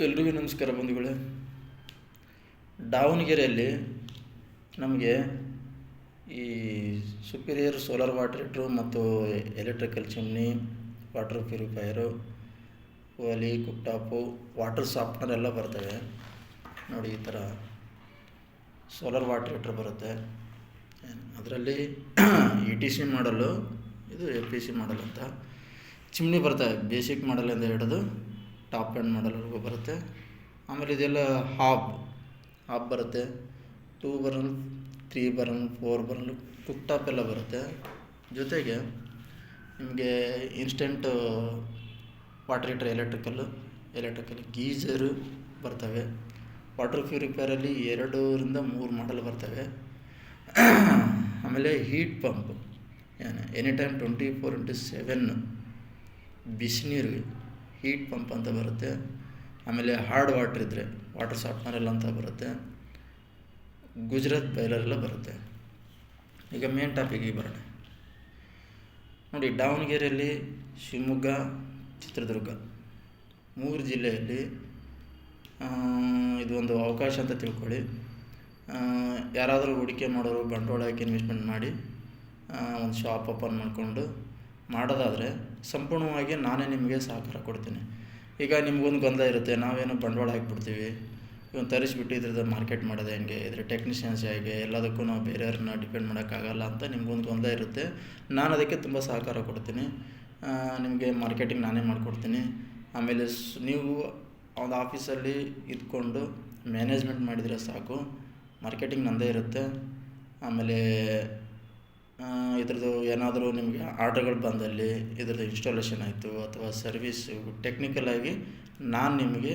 ಎಲ್ರಿಗೂ ನಮಸ್ಕಾರ ಬಂಧುಗಳೇ. ದಾವಣಗೆರೆಯಲ್ಲಿ ನಮಗೆ ಈ ಸುಪೀರಿಯರ್ ಸೋಲಾರ್ ವಾಟರ್ ಹೀಟ್ರು ಮತ್ತು ಎಲೆಕ್ಟ್ರಿಕಲ್ ಚಿಮ್ನಿ, ವಾಟರ್ ಪ್ಯೂರಿಫೈಯರು, ಒಲಿ, ಕುಕ್ಟಾಪು, ವಾಟರ್ ಸಾಫ್ಟ್ನರ್ ಎಲ್ಲ ಬರ್ತವೆ ನೋಡಿ. ಈ ಥರ ಸೋಲಾರ್ ವಾಟರ್ ಹೀಟ್ರ್ ಬರುತ್ತೆ. ಅದರಲ್ಲಿ ETC ಮಾಡಲು, ಇದು FPC ಮಾಡಲ್ ಅಂತ ಚಿಮ್ನಿ ಬರ್ತವೆ. ಬೇಸಿಕ್ ಮಾಡಲಿಂದ ಹಿಡಿದು ಟಾಪ್ ಎಂಡ್ ಮಾಡಲ್ವರೆಗೂ ಬರುತ್ತೆ. ಆಮೇಲೆ ಇದೆಲ್ಲ ಹಾಬ್ ಬರುತ್ತೆ. 2 ಬರ್ನಲ್, 3 ಬರ್ನಲ್, 4 ಬರ್ನಲ್, ಕುಕ್ಟಾಪ್ ಎಲ್ಲ ಬರುತ್ತೆ. ಜೊತೆಗೆ ನಿಮಗೆ instant water heater electrical geyser ಬರ್ತವೆ. ವಾಟರ್ ಪ್ಯೂರಿಫೈಯರಲ್ಲಿ 2ರಿಂದ 3 ಮಾಡಲ್ ಬರ್ತವೆ. ಆಮೇಲೆ heat pump, any time 24x7 ಬಿಸಿನೀರಿಗೆ ಹೀಟ್ ಪಂಪ್ ಅಂತ ಬರುತ್ತೆ. ಆಮೇಲೆ ಹಾರ್ಡ್ ವಾಟರ್ ಇದ್ದರೆ ವಾಟರ್ ಸಾಫ್ಟ್ನರ್ ಅಂತ ಬರುತ್ತೆ. ಗುಜರಾತ್ ಬಾಯ್ಲರ್ ಎಲ್ಲ ಬರುತ್ತೆ. ಈಗ ಮೇನ್ ಟಾಪಿಕಿಗೆ ಬರೋಣ ನೋಡಿ. ದಾವಣಗೆರೆಯಲ್ಲಿ, ಶಿವಮೊಗ್ಗ, ಚಿತ್ರದುರ್ಗ 3 ಜಿಲ್ಲೆಯಲ್ಲಿ ಇದು ಒಂದು ಅವಕಾಶ ಅಂತ ತಿಳ್ಕೊಳ್ಳಿ. ಯಾರಾದರೂ ಹೂಡಿಕೆ ಮಾಡೋರು ಬಂಡವಾಳ ಹಾಕಿ ಇನ್ವೆಸ್ಟ್ಮೆಂಟ್ ಮಾಡಿ ಒಂದು ಶಾಪ್ ಓಪನ್ ಮಾಡಿಕೊಂಡು ಮಾಡೋದಾದರೆ ಸಂಪೂರ್ಣವಾಗಿ ನಾನೇ ನಿಮಗೆ ಸಹಕಾರ ಕೊಡ್ತೀನಿ. ಈಗ ನಿಮ್ಗೊಂದು ಗೊಂದಲ ಇರುತ್ತೆ, ನಾವೇನೋ ಬಂಡವಾಳ ಹಾಕಿಬಿಡ್ತೀವಿ, ಇವನು ತರಿಸ್ಬಿಟ್ಟು ಇದ್ರದ್ದು ಮಾರ್ಕೆಟ್ ಮಾಡೋದು ಹೆಂಗೆ, ಇದ್ರ ಟೆಕ್ನಿಷಿಯನ್ಸ್ ಹೇಗೆ, ಎಲ್ಲದಕ್ಕೂ ನಾವು ಬೇರೆಯವ್ರನ್ನ ಡಿಪೆಂಡ್ ಮಾಡೋಕ್ಕಾಗಲ್ಲ ಅಂತ ನಿಮ್ಗೊಂದು ಗೊಂದಲ ಇರುತ್ತೆ. ನಾನು ಅದಕ್ಕೆ ತುಂಬ ಸಹಕಾರ ಕೊಡ್ತೀನಿ. ನಿಮಗೆ ಮಾರ್ಕೆಟಿಂಗ್ ನಾನೇ ಮಾಡಿಕೊಡ್ತೀನಿ. ಆಮೇಲೆ ನೀವು ಒಂದು ಆಫೀಸಲ್ಲಿ ಇದ್ಕೊಂಡು ಮ್ಯಾನೇಜ್ಮೆಂಟ್ ಮಾಡಿದರೆ ಸಾಕು, ಮಾರ್ಕೆಟಿಂಗ್ ನನ್ನದೇ ಇರುತ್ತೆ. ಆಮೇಲೆ ಇದ್ರದ್ದು ಏನಾದರೂ ನಿಮಗೆ ಆರ್ಡರ್ಗಳು ಬಂದಲ್ಲಿ ಇದ್ರದ್ದು ಇನ್ಸ್ಟಾಲೇಷನ್ ಆಯಿತು ಅಥವಾ ಸರ್ವೀಸು ಟೆಕ್ನಿಕಲಾಗಿ ನಾನು ನಿಮಗೆ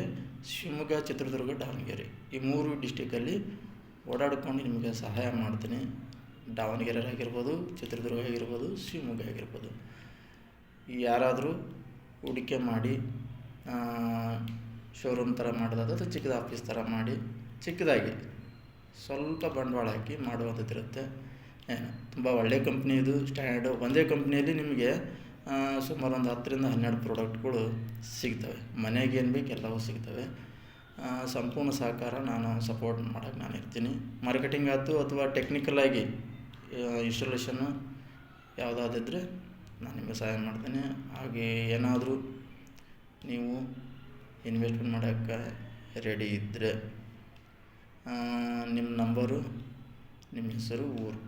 ಶಿವಮೊಗ್ಗ, ಚಿತ್ರದುರ್ಗ, ದಾವಣಗೆರೆ ಈ 3 ಡಿಸ್ಟಿಕಲ್ಲಿ ಓಡಾಡ್ಕೊಂಡು ನಿಮಗೆ ಸಹಾಯ ಮಾಡ್ತೀನಿ. ದಾವಣಗೆರೆ ಆಗಿರ್ಬೋದು, ಚಿತ್ರದುರ್ಗ ಆಗಿರ್ಬೋದು, ಶಿವಮೊಗ್ಗ ಆಗಿರ್ಬೋದು. ಯಾರಾದರೂ ಹೂಡಿಕೆ ಮಾಡಿ ಶೋರೂಮ್ ಥರ ಮಾಡೋದಾದ್ರೆ ಅಥವಾ ಚಿಕ್ಕದ ಆಫೀಸ್ ಥರ ಮಾಡಿ ಚಿಕ್ಕದಾಗಿ ಸ್ವಲ್ಪ ಬಂಡವಾಳ ಹಾಕಿ ಮಾಡುವಂಥದ್ದಿರುತ್ತೆ. ತುಂಬ ಒಳ್ಳೆಯ ಕಂಪ್ನಿ ಇದು. ಸ್ಟ್ಯಾಂಡರ್ಡು ಒಂದೇ ಕಂಪ್ನಿಯಲ್ಲಿ ನಿಮಗೆ ಸುಮಾರು ಒಂದು 10ರಿಂದ 12 ಪ್ರಾಡಕ್ಟ್ಗಳು ಸಿಗ್ತವೆ. ಮನೆಗೆ ಏನು ಬೇಕು ಎಲ್ಲವೂ ಸಿಗ್ತವೆ. ಸಂಪೂರ್ಣ ಸಹಕಾರ, ನಾನು ಸಪೋರ್ಟ್ ಮಾಡೋಕ್ಕೆ ನಾನು ಇರ್ತೀನಿ. ಮಾರ್ಕೆಟಿಂಗ್ ಆಯಿತು ಅಥವಾ ಟೆಕ್ನಿಕಲಾಗಿ ಇನ್ಸ್ಟಾಲೇಷನ್ನು ಯಾವುದಾದಿದ್ದರೆ ನಾನು ನಿಮಗೆ ಸಹಾಯ ಮಾಡ್ತೀನಿ. ಹಾಗೆ ಏನಾದರೂ ನೀವು ಇನ್ವೆಸ್ಟ್ಮೆಂಟ್ ಮಾಡೋಕ್ಕೆ ರೆಡಿ ಇದ್ದರೆ ನಿಮ್ಮ ನಂಬರು, ನಿಮ್ಮ ಹೆಸರು, ಊರು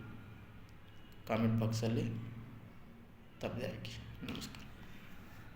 ಕಾಮೆಂಟ್ ಬಾಕ್ಸಲ್ಲಿ ತಪ್ಪದೆ ಹಾಕಿ. ನಮಸ್ಕಾರ.